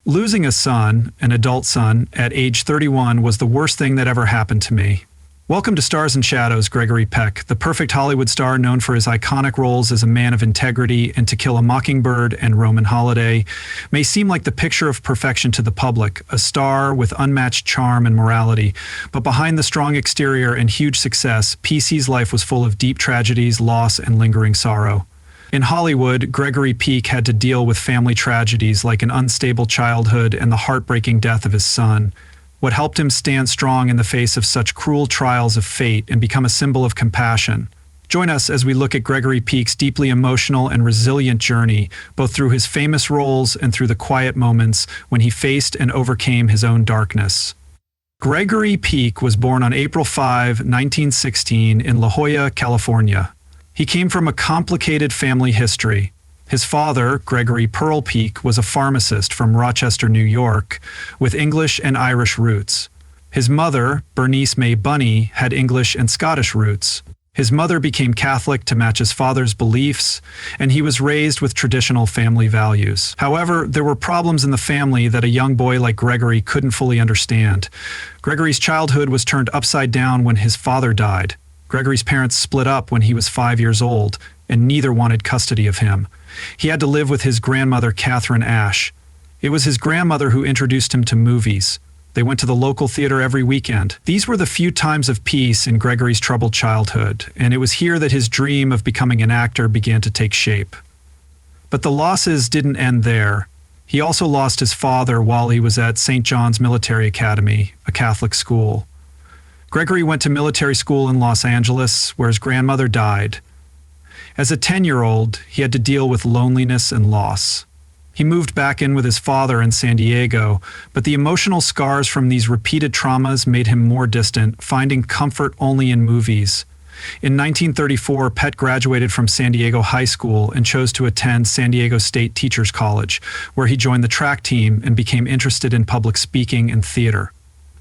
Losing a son, an adult son, at age 31 was the worst thing that ever happened to me. Welcome to Stars and Shadows, Gregory Peck, the perfect Hollywood star known for his iconic roles as a man of integrity and To Kill a Mockingbird and Roman Holiday, may seem like the picture of perfection to the public, a star with unmatched charm and morality. But behind the strong exterior and huge success, PC's life was full of deep tragedies, loss, and lingering sorrow. In Hollywood, Gregory Peck had to deal with family tragedies like an unstable childhood and the heartbreaking death of his son. What helped him stand strong in the face of such cruel trials of fate and become a symbol of compassion? Join us as we look at Gregory Peck's deeply emotional and resilient journey, both through his famous roles and through the quiet moments when he faced and overcame his own darkness. Gregory Peck was born on April 5, 1916 in La Jolla, California. He came from a complicated family history. His father, Gregory Pearl Peck, was a pharmacist from Rochester, New York, with English and Irish roots. His mother, Bernice May Bunny, had English and Scottish roots. His mother became Catholic to match his father's beliefs, and he was raised with traditional family values. However, there were problems in the family that a young boy like Gregory couldn't fully understand. Gregory's childhood was turned upside down when his father died. Gregory's parents split up when he was 5 years old, and neither wanted custody of him. He had to live with his grandmother, Catherine Ashe. It was his grandmother who introduced him to movies. They went to the local theater every weekend. These were the few times of peace in Gregory's troubled childhood, and it was here that his dream of becoming an actor began to take shape. But the losses didn't end there. He also lost his father while he was at St. John's Military Academy, a Catholic school. Gregory went to military school in Los Angeles, where his grandmother died. As a 10-year-old, he had to deal with loneliness and loss. He moved back in with his father in San Diego, but the emotional scars from these repeated traumas made him more distant, finding comfort only in movies. In 1934, Peck graduated from San Diego High School and chose to attend San Diego State Teachers College, where he joined the track team and became interested in public speaking and theater.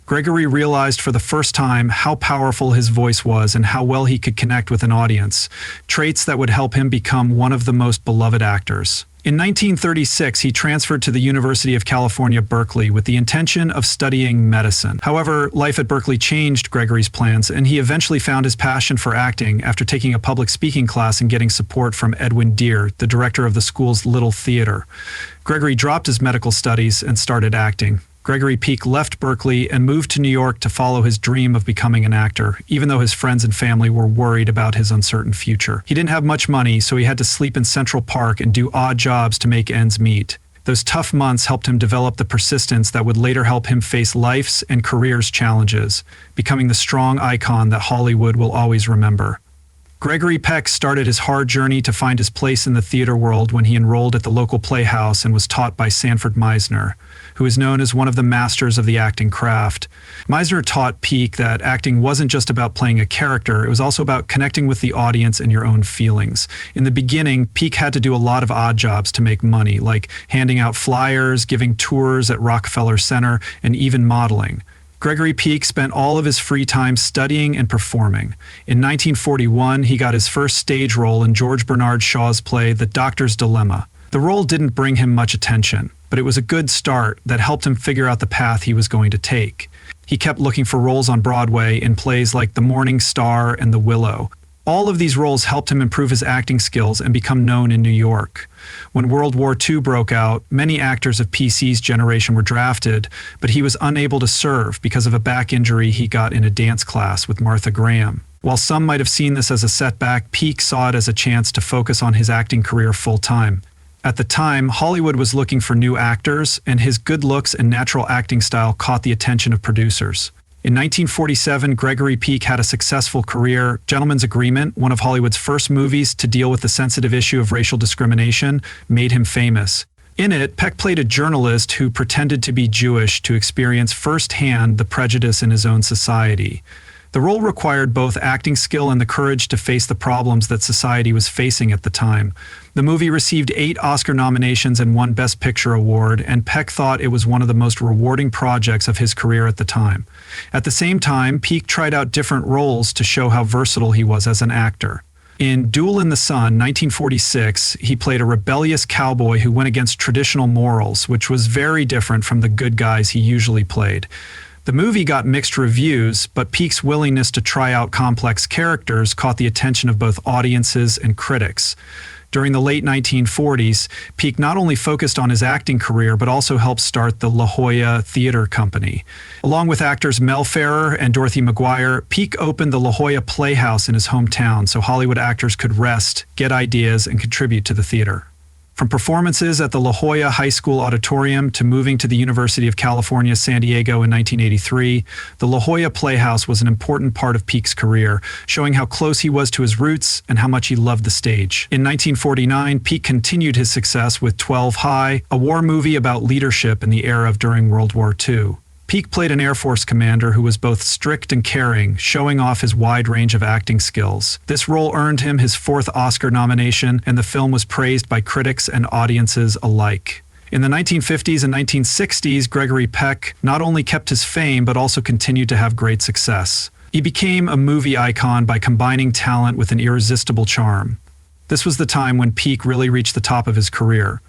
Gregory realized for the first time how powerful his voice was and how well he could connect with an audience, traits that would help him become one of the most beloved actors. In 1936, he transferred to the University of California, Berkeley, with the intention of studying medicine. However, life at Berkeley changed Gregory's plans, and he eventually found his passion for acting after taking a public speaking class and getting support from Edwin Deere, the director of the school's Little Theater. Gregory dropped his medical studies and started acting. Gregory Peck left Berkeley and moved to New York to follow his dream of becoming an actor, even though his friends and family were worried about his uncertain future. He didn't have much money, so he had to sleep in Central Park and do odd jobs to make ends meet. Those tough months helped him develop the persistence that would later help him face life's and career's challenges, becoming the strong icon that Hollywood will always remember. Gregory Peck started his hard journey to find his place in the theater world when he enrolled at the local playhouse and was taught by Sanford Meisner, who is known as one of the masters of the acting craft. Meisner taught Peck that acting wasn't just about playing a character, it was also about connecting with the audience and your own feelings. In the beginning, Peck had to do a lot of odd jobs to make money, like handing out flyers, giving tours at Rockefeller Center, and even modeling. Gregory Peck spent all of his free time studying and performing. In 1941, he got his first stage role in George Bernard Shaw's play The Doctor's Dilemma. The role didn't bring him much attention, but it was a good start that helped him figure out the path he was going to take. He kept looking for roles on Broadway in plays like The Morning Star and The Willow. All of these roles helped him improve his acting skills and become known in New York. When World War II broke out, many actors of PC's generation were drafted, but he was unable to serve because of a back injury he got in a dance class with Martha Graham. While some might have seen this as a setback, Peck saw it as a chance to focus on his acting career full-time. At the time, Hollywood was looking for new actors, and his good looks and natural acting style caught the attention of producers. In 1947, Gregory Peck had a successful career. Gentleman's Agreement, one of Hollywood's first movies to deal with the sensitive issue of racial discrimination, made him famous. In it, Peck played a journalist who pretended to be Jewish to experience firsthand the prejudice in his own society. The role required both acting skill and the courage to face the problems that society was facing at the time. The movie received 8 Oscar nominations and 1 Best Picture award, and Peck thought it was one of the most rewarding projects of his career at the time. At the same time, Peck tried out different roles to show how versatile he was as an actor. In Duel in the Sun, 1946, he played a rebellious cowboy who went against traditional morals, which was very different from the good guys he usually played. The movie got mixed reviews, but Peck's willingness to try out complex characters caught the attention of both audiences and critics. During the late 1940s, Peck not only focused on his acting career, but also helped start the La Jolla Theater Company. Along with actors Mel Ferrer and Dorothy McGuire, Peck opened the La Jolla Playhouse in his hometown so Hollywood actors could rest, get ideas, and contribute to the theater. From performances at the La Jolla High School Auditorium to moving to the University of California, San Diego in 1983, the La Jolla Playhouse was an important part of Peck's career, showing how close he was to his roots and how much he loved the stage. In 1949, Peck continued his success with 12 High, a war movie about leadership in the era of during World War II. Peck played an Air Force commander who was both strict and caring, showing off his wide range of acting skills. This role earned him his 4th Oscar nomination, and the film was praised by critics and audiences alike. In the 1950s and 1960s, Gregory Peck not only kept his fame but also continued to have great success. He became a movie icon by combining talent with an irresistible charm. This was the time when Peck really reached the top of his career.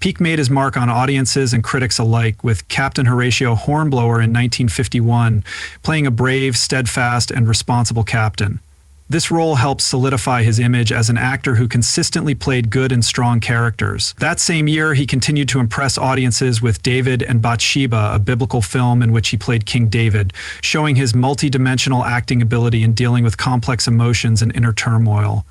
Peck made his mark on audiences and critics alike with Captain Horatio Hornblower in 1951, playing a brave, steadfast, and responsible captain. This role helped solidify his image as an actor who consistently played good and strong characters. That same year, he continued to impress audiences with David and Bathsheba, a biblical film in which he played King David, showing his multi-dimensional acting ability in dealing with complex emotions and inner turmoil.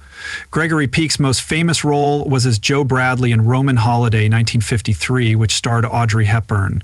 Gregory Peck's most famous role was as Joe Bradley in Roman Holiday 1953, which starred Audrey Hepburn.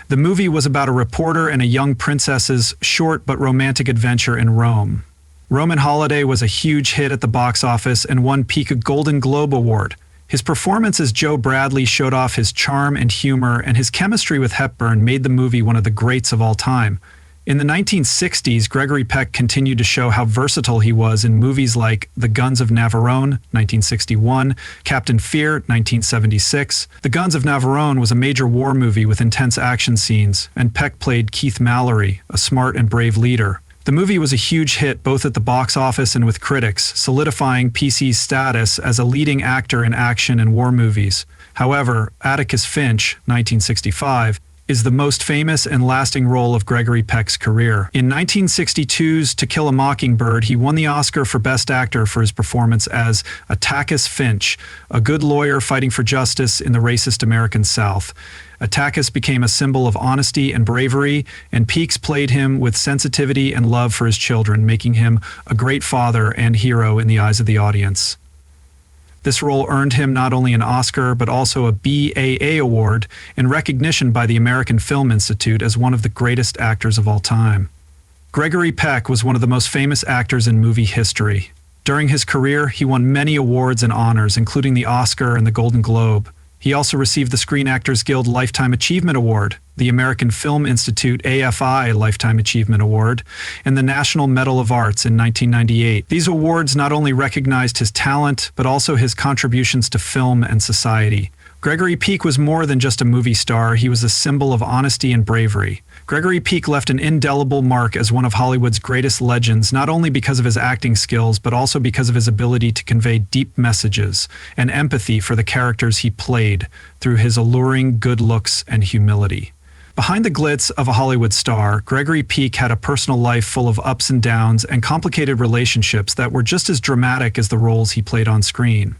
The movie was about a reporter and a young princess's short but romantic adventure in Rome. Roman Holiday was a huge hit at the box office and won Peck a Golden Globe Award. His performance as Joe Bradley showed off his charm and humor, and his chemistry with Hepburn made the movie one of the greats of all time. In the 1960s, Gregory Peck continued to show how versatile he was in movies like The Guns of Navarone, 1961, Captain Fear, 1976. The Guns of Navarone was a major war movie with intense action scenes, and Peck played Keith Mallory, a smart and brave leader. The movie was a huge hit both at the box office and with critics, solidifying Peck's status as a leading actor in action and war movies. However, Atticus Finch, 1965, is the most famous and lasting role of Gregory Peck's career. In 1962's To Kill a Mockingbird, he won the Oscar for Best Actor for his performance as Atticus Finch, a good lawyer fighting for justice in the racist American South. Atticus became a symbol of honesty and bravery, and Peck played him with sensitivity and love for his children, making him a great father and hero in the eyes of the audience. This role earned him not only an Oscar, but also a BAA award in recognition by the American Film Institute as one of the greatest actors of all time. Gregory Peck was one of the most famous actors in movie history. During his career, he won many awards and honors, including the Oscar and the Golden Globe. He also received the Screen Actors Guild Lifetime Achievement Award, the American Film Institute AFI Lifetime Achievement Award, and the National Medal of Arts in 1998. These awards not only recognized his talent, but also his contributions to film and society. Gregory Peck was more than just a movie star, he was a symbol of honesty and bravery. Gregory Peck left an indelible mark as one of Hollywood's greatest legends, not only because of his acting skills, but also because of his ability to convey deep messages and empathy for the characters he played through his alluring good looks and humility. Behind the glitz of a Hollywood star, Gregory Peck had a personal life full of ups and downs and complicated relationships that were just as dramatic as the roles he played on screen.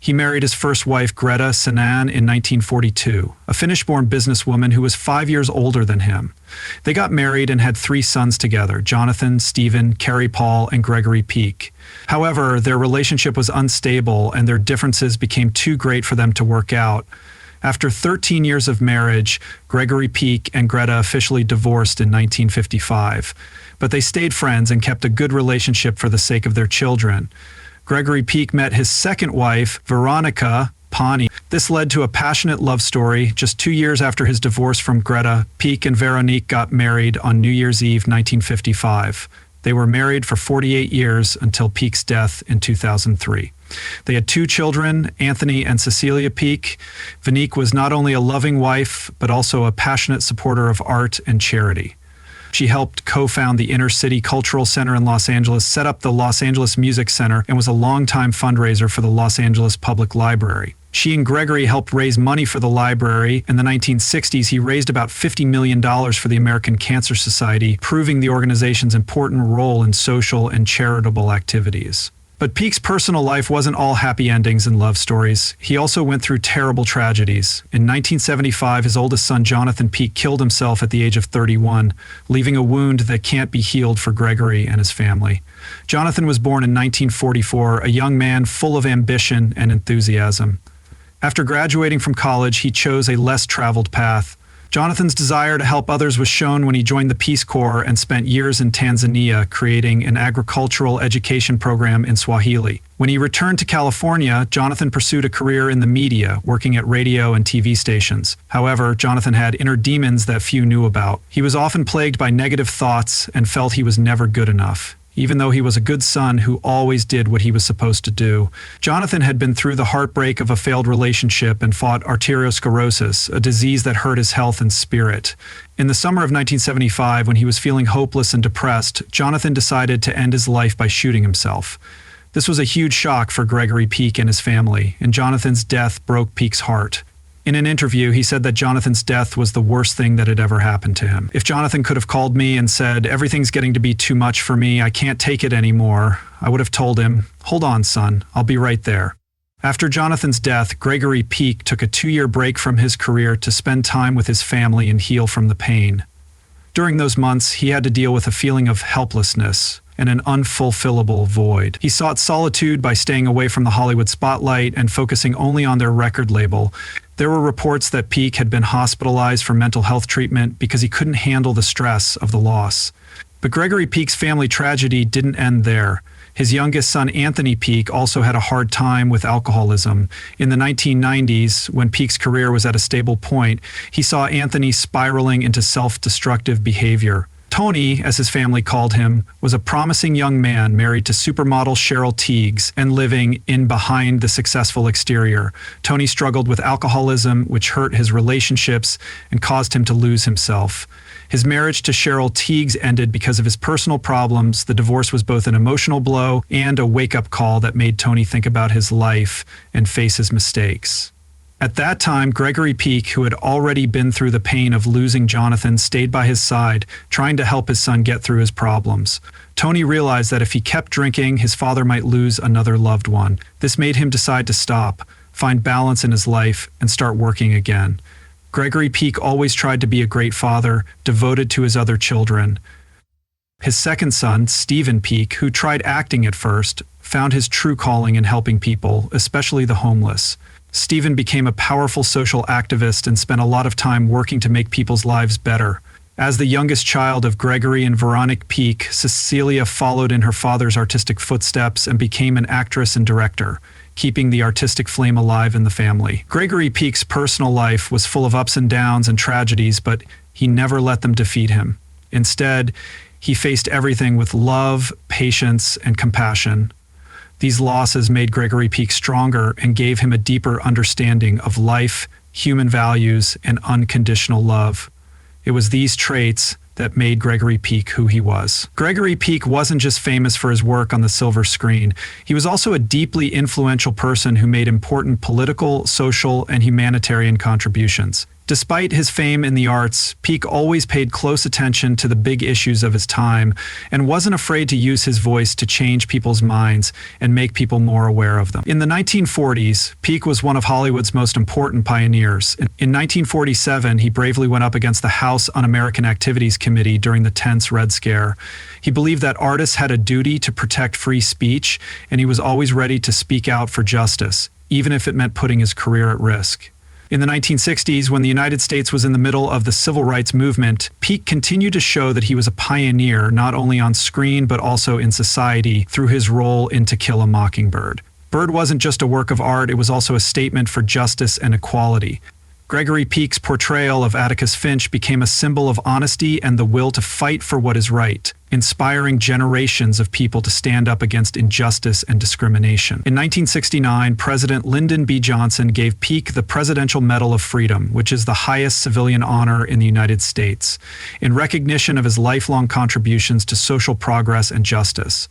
He married his first wife, Greta Sinan, in 1942, a Finnish-born businesswoman who was 5 years older than him. They got married and had 3 sons together, Jonathan, Stephen, Carrie Paul, and Gregory Peck. However, their relationship was unstable and their differences became too great for them to work out. After 13 years of marriage, Gregory Peck and Greta officially divorced in 1955. But they stayed friends and kept a good relationship for the sake of their children. Gregory Peck met his second wife, Veronica Pani. This led to a passionate love story. Just 2 years after his divorce from Greta, Peck and Veronique got married on New Year's Eve 1955. They were married for 48 years until Peck's death in 2003. They had 2 children, Anthony and Cecilia Peck. Veronique was not only a loving wife, but also a passionate supporter of art and charity. She helped co-found the Inner City Cultural Center in Los Angeles, set up the Los Angeles Music Center, and was a longtime fundraiser for the Los Angeles Public Library. She and Gregory helped raise money for the library. In the 1960s, he raised about $50 million for the American Cancer Society, proving the organization's important role in social and charitable activities. But Peck's personal life wasn't all happy endings and love stories. He also went through terrible tragedies. In 1975, his oldest son, Jonathan Peck, killed himself at the age of 31, leaving a wound that can't be healed for Gregory and his family. Jonathan was born in 1944, a young man full of ambition and enthusiasm. After graduating from college, he chose a less traveled path. Jonathan's desire to help others was shown when he joined the Peace Corps and spent years in Tanzania creating an agricultural education program in Swahili. When he returned to California, Jonathan pursued a career in the media, working at radio and TV stations. However, Jonathan had inner demons that few knew about. He was often plagued by negative thoughts and felt he was never good enough. Even though he was a good son who always did what he was supposed to do. Jonathan had been through the heartbreak of a failed relationship and fought arteriosclerosis, a disease that hurt his health and spirit. In the summer of 1975, when he was feeling hopeless and depressed, Jonathan decided to end his life by shooting himself. This was a huge shock for Gregory Peck and his family, and Jonathan's death broke Peck's heart. In an interview, he said that Jonathan's death was the worst thing that had ever happened to him. If Jonathan could have called me and said, "Everything's getting to be too much for me, I can't take it anymore," I would have told him, "Hold on, son, I'll be right there." After Jonathan's death, Gregory Peck took a 2-year break from his career to spend time with his family and heal from the pain. During those months, he had to deal with a feeling of helplessness and an unfulfillable void. He sought solitude by staying away from the Hollywood spotlight and focusing only on their record label. There were reports that Peck had been hospitalized for mental health treatment because he couldn't handle the stress of the loss. But Gregory Peck's family tragedy didn't end there. His youngest son, Anthony Peck, also had a hard time with alcoholism. In the 1990s, when Peck's career was at a stable point, he saw Anthony spiraling into self-destructive behavior. Tony, as his family called him, was a promising young man married to supermodel Cheryl Tiegs and living in behind the successful exterior. Tony struggled with alcoholism, which hurt his relationships and caused him to lose himself. His marriage to Cheryl Tiegs ended because of his personal problems. The divorce was both an emotional blow and a wake-up call that made Tony think about his life and face his mistakes. At that time, Gregory Peck, who had already been through the pain of losing Jonathan, stayed by his side, trying to help his son get through his problems. Tony realized that if he kept drinking, his father might lose another loved one. This made him decide to stop, find balance in his life, and start working again. Gregory Peck always tried to be a great father, devoted to his other children. His second son, Stephen Peck, who tried acting at first, found his true calling in helping people, especially the homeless. Stephen became a powerful social activist and spent a lot of time working to make people's lives better. As the youngest child of Gregory and Veronique Peck, Cecilia followed in her father's artistic footsteps and became an actress and director, keeping the artistic flame alive in the family. Gregory Peck's personal life was full of ups and downs and tragedies, but he never let them defeat him. Instead, he faced everything with love, patience, and compassion. These losses made Gregory Peck stronger and gave him a deeper understanding of life, human values, and unconditional love. It was these traits that made Gregory Peck who he was. Gregory Peck wasn't just famous for his work on the silver screen. He was also a deeply influential person who made important political, social, and humanitarian contributions. Despite his fame in the arts, Peck always paid close attention to the big issues of his time and wasn't afraid to use his voice to change people's minds and make people more aware of them. In the 1940s, Peck was one of Hollywood's most important pioneers. In 1947, he bravely went up against the House Un-American Activities Committee during the tense Red Scare. He believed that artists had a duty to protect free speech, and he was always ready to speak out for justice, even if it meant putting his career at risk. In the 1960s, when the United States was in the middle of the civil rights movement, Peck continued to show that he was a pioneer not only on screen but also in society through his role in To Kill a Mockingbird. Bird wasn't just a work of art, it was also a statement for justice and equality. Gregory Peck's portrayal of Atticus Finch became a symbol of honesty and the will to fight for what is right. inspiring generations of people to stand up against injustice and discrimination. In 1969, President Lyndon B. Johnson gave Peck the Presidential Medal of Freedom, which is the highest civilian honor in the United States, in recognition of his lifelong contributions to social progress and justice.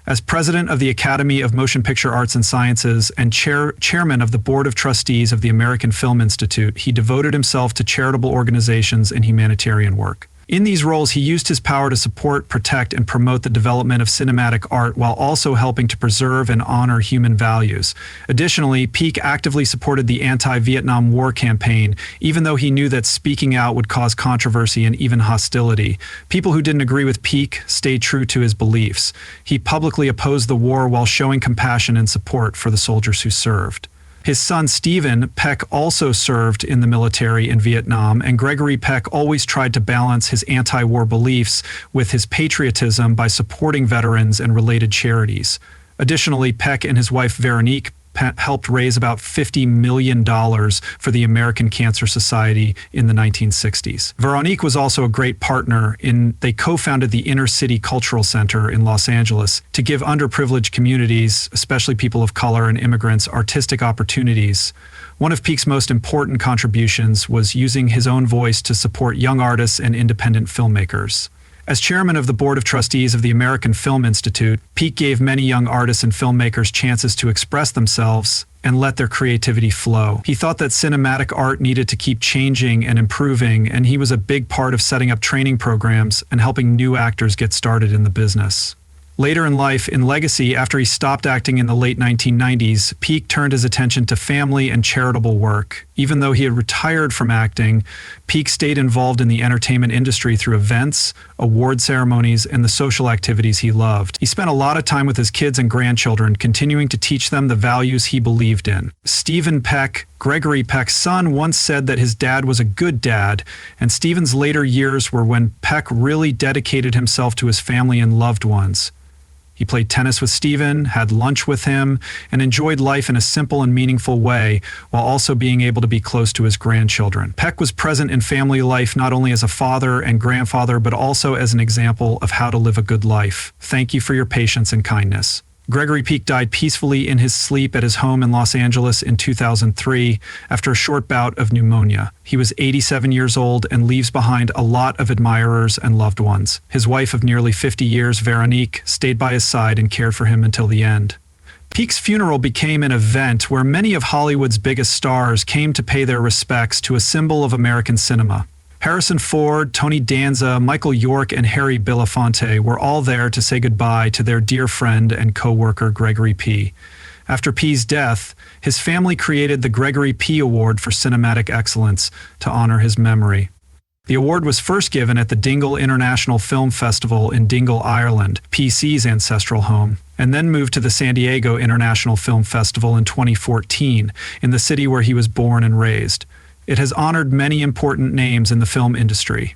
As president of the Academy of Motion Picture Arts and Sciences and chairman of the Board of Trustees of the American Film Institute, he devoted himself to charitable organizations and humanitarian work. In these roles, he used his power to support, protect, and promote the development of cinematic art while also helping to preserve and honor human values. Additionally, Peck actively supported the anti-Vietnam War campaign, even though he knew that speaking out would cause controversy and even hostility. People who didn't agree with Peck stayed true to his beliefs. He publicly opposed the war while showing compassion and support for the soldiers who served. His son Stephen Peck also served in the military in Vietnam, and Gregory Peck always tried to balance his anti-war beliefs with his patriotism by supporting veterans and related charities. Additionally, Peck and his wife Veronique helped raise about $50 million for the American Cancer Society in the 1960s. Veronique was also a great partner they co-founded the Inner City Cultural Center in Los Angeles to give underprivileged communities, especially people of color and immigrants, artistic opportunities. One of Peck's most important contributions was using his own voice to support young artists and independent filmmakers. As chairman of the Board of Trustees of the American Film Institute, Peck gave many young artists and filmmakers chances to express themselves and let their creativity flow. He thought that cinematic art needed to keep changing and improving, and he was a big part of setting up training programs and helping new actors get started in the business. Later in life, in legacy, after he stopped acting in the late 1990s, Peck turned his attention to family and charitable work. Even though he had retired from acting, Peck stayed involved in the entertainment industry through events, award ceremonies, and the social activities he loved. He spent a lot of time with his kids and grandchildren, continuing to teach them the values he believed in. Stephen Peck, Gregory Peck's son, once said that his dad was a good dad, and Stephen's later years were when Peck really dedicated himself to his family and loved ones. He played tennis with Stephen, had lunch with him, and enjoyed life in a simple and meaningful way, while also being able to be close to his grandchildren. Peck was present in family life not only as a father and grandfather, but also as an example of how to live a good life. Thank you for your patience and kindness. Gregory Peck died peacefully in his sleep at his home in Los Angeles in 2003 after a short bout of pneumonia. He was 87 years old and leaves behind a lot of admirers and loved ones. His wife of nearly 50 years, Veronique, stayed by his side and cared for him until the end. Peck's funeral became an event where many of Hollywood's biggest stars came to pay their respects to a symbol of American cinema. Harrison Ford, Tony Danza, Michael York, and Harry Belafonte were all there to say goodbye to their dear friend and co-worker Gregory Peck. After Peck's death, his family created the Gregory Peck Award for Cinematic Excellence to honor his memory. The award was first given at the Dingle International Film Festival in Dingle, Ireland, Peck's ancestral home, and then moved to the San Diego International Film Festival in 2014, in the city where he was born and raised. It has honored many important names in the film industry.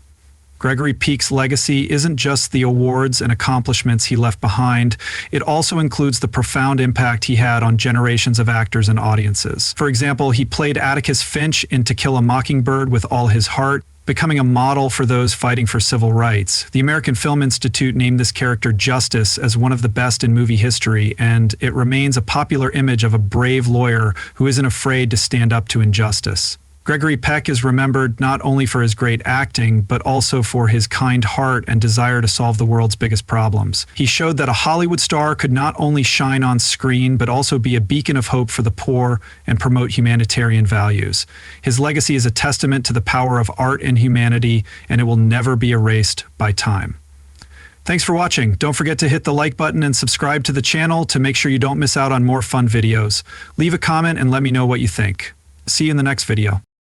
Gregory Peck's legacy isn't just the awards and accomplishments he left behind, it also includes the profound impact he had on generations of actors and audiences. For example, he played Atticus Finch in To Kill a Mockingbird with all his heart, becoming a model for those fighting for civil rights. The American Film Institute named this character Justice as one of the best in movie history, and it remains a popular image of a brave lawyer who isn't afraid to stand up to injustice. Gregory Peck is remembered not only for his great acting, but also for his kind heart and desire to solve the world's biggest problems. He showed that a Hollywood star could not only shine on screen, but also be a beacon of hope for the poor and promote humanitarian values. His legacy is a testament to the power of art and humanity, and it will never be erased by time. Thanks for watching. Don't forget to hit the like button and subscribe to the channel to make sure you don't miss out on more fun videos. Leave a comment and let me know what you think. See you in the next video.